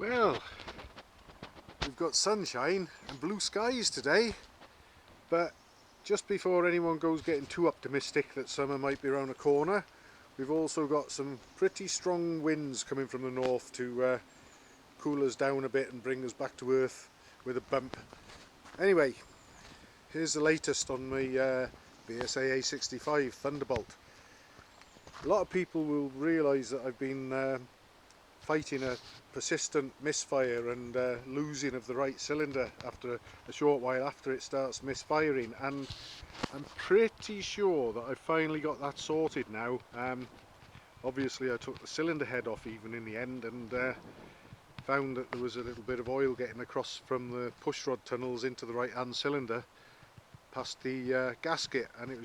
Well, we've got sunshine and blue skies today, but just before anyone goes getting too optimistic that summer might be around the corner, we've also got some pretty strong winds coming from the north to cool us down a bit and bring us back to earth with a bump. Anyway, here's the latest on my BSA A65 Thunderbolt. A lot of people will realise that I've been fighting a persistent misfire and losing of the right cylinder after a short while after it starts misfiring, and I'm pretty sure that I've finally got that sorted now. Obviously I took the cylinder head off even in the end, and found that there was a little bit of oil getting across from the pushrod tunnels into the right hand cylinder past the gasket, and it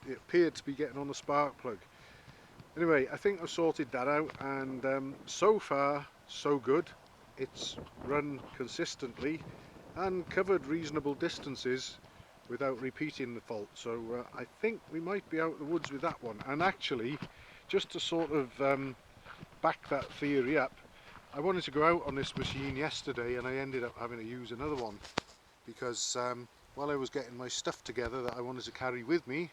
appeared to be getting on the spark plug. Anyway, I think I've sorted that out, and so far so good. It's run consistently and covered reasonable distances without repeating the fault, so I think we might be out of the woods with that one. And actually, just to sort of back that theory up, I wanted to go out on this machine yesterday and I ended up having to use another one because while I was getting my stuff together that I wanted to carry with me,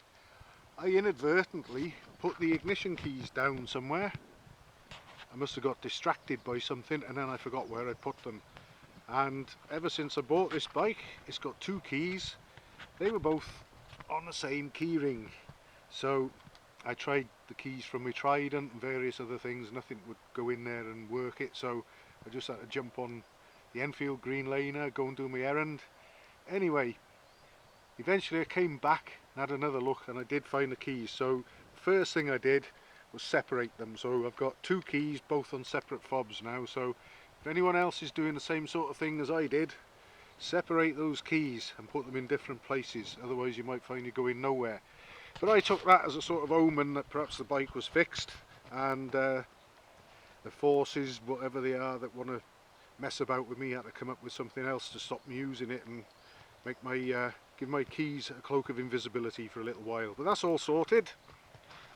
I inadvertently put the ignition keys down somewhere. I must have got distracted by something and then I forgot where I put them. And ever since I bought this bike, it's got two keys. They were both on the same key ring. So I tried the keys from my Trident and various other things. Nothing would go in there and work it. So I just had to jump on the Enfield Green Laner, go and do my errand. Anyway, eventually I came back and had another look and I did find the keys. So the first thing I did was separate them. So I've got two keys, both on separate fobs now. So if anyone else is doing the same sort of thing as I did, separate those keys and put them in different places. Otherwise you might find you're going nowhere. But I took that as a sort of omen that perhaps the bike was fixed, and the forces, whatever they are, that want to mess about with me had to come up with something else to stop me using it and make my give my keys a cloak of invisibility for a little while. But that's all sorted,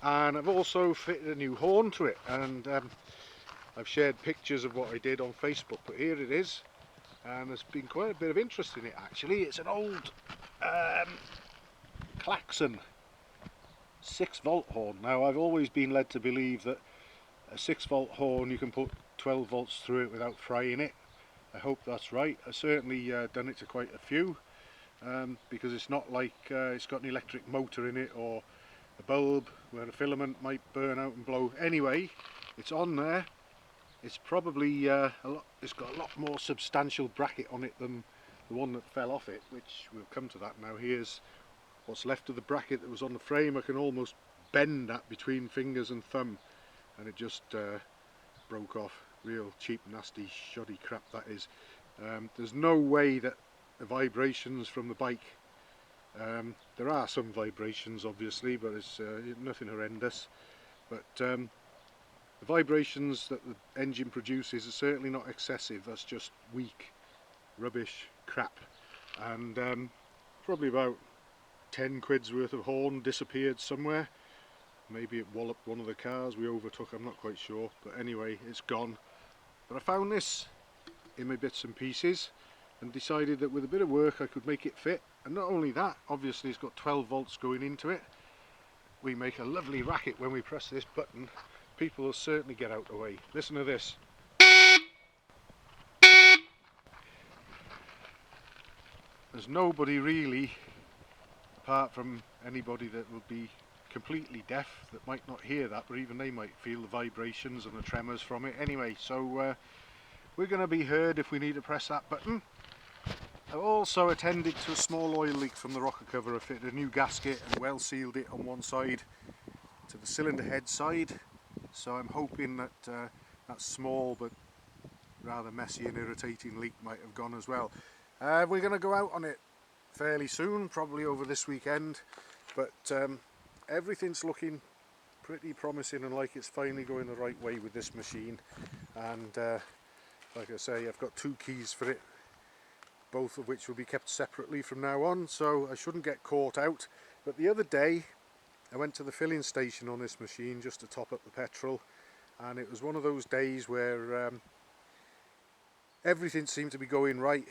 and I've also fitted a new horn to it, and I've shared pictures of what I did on Facebook, but here it is, and there's been quite a bit of interest in it actually. It's an old klaxon 6-volt horn. Now I've always been led to believe that a 6-volt horn you can put 12 volts through it without frying it. I hope that's right. I've certainly done it to quite a few, because it's not like it's got an electric motor in it or a bulb where a filament might burn out and blow. Anyway, it's on there. It's probably it's got a lot more substantial bracket on it than the one that fell off it, which we'll come to that now. Here's what's left of the bracket that was on the frame. I can almost bend that between fingers and thumb, and it just broke off. Real cheap, nasty, shoddy crap that is. There's no way that the vibrations from the bike, there are some vibrations obviously, but it's nothing horrendous, but the vibrations that the engine produces are certainly not excessive. That's just weak, rubbish crap, and probably about 10 quid's worth of horn disappeared somewhere. Maybe it walloped one of the cars we overtook, I'm not quite sure, but anyway, it's gone. But I found this in my bits and pieces and decided that with a bit of work I could make it fit. And not only that, obviously it's got 12 volts going into it. We make a lovely racket when we press this button. People will certainly get out of the way. Listen to this. There's nobody really, apart from anybody that will be completely deaf, that might not hear that, but even they might feel the vibrations and the tremors from it. Anyway, so we're going to be heard if we need to press that button. I've also attended to a small oil leak from the rocker cover. I fitted a new gasket and well sealed it on one side to the cylinder head side, so I'm hoping that that small but rather messy and irritating leak might have gone as well. We're going to go out on it fairly soon, probably over this weekend, but everything's looking pretty promising and like it's finally going the right way with this machine. And like I say, I've got two keys for it, both of which will be kept separately from now on, so I shouldn't get caught out. But the other day I went to the filling station on this machine just to top up the petrol, and it was one of those days where everything seemed to be going right.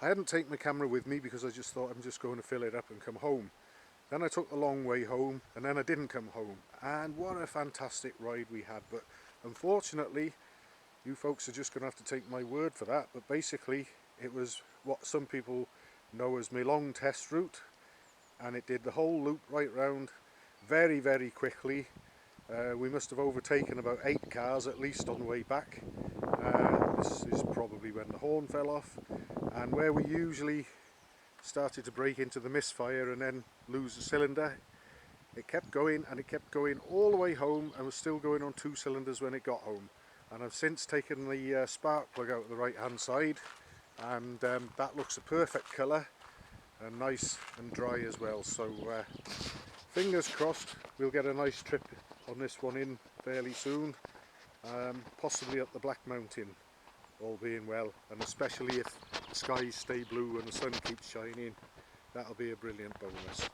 I hadn't taken my camera with me because I just thought I'm just going to fill it up and come home. Then I took the long way home, and then I didn't come home. And what a fantastic ride we had. But unfortunately, you folks are just going to have to take my word for that. But basically, it was what some people know as my long test route, and it did the whole loop right round very, very quickly. We must have overtaken about 8 cars at least on the way back. This is probably when the horn fell off, and where we usually started to break into the misfire and then lose the cylinder, it kept going and it kept going all the way home, and was still going on 2 cylinders when it got home. And I've since taken the spark plug out of the right hand side, and that looks a perfect colour and nice and dry as well. So fingers crossed we'll get a nice trip on this one in fairly soon, possibly up the Black Mountain, all being well, and especially if the skies stay blue and the sun keeps shining, that'll be a brilliant bonus.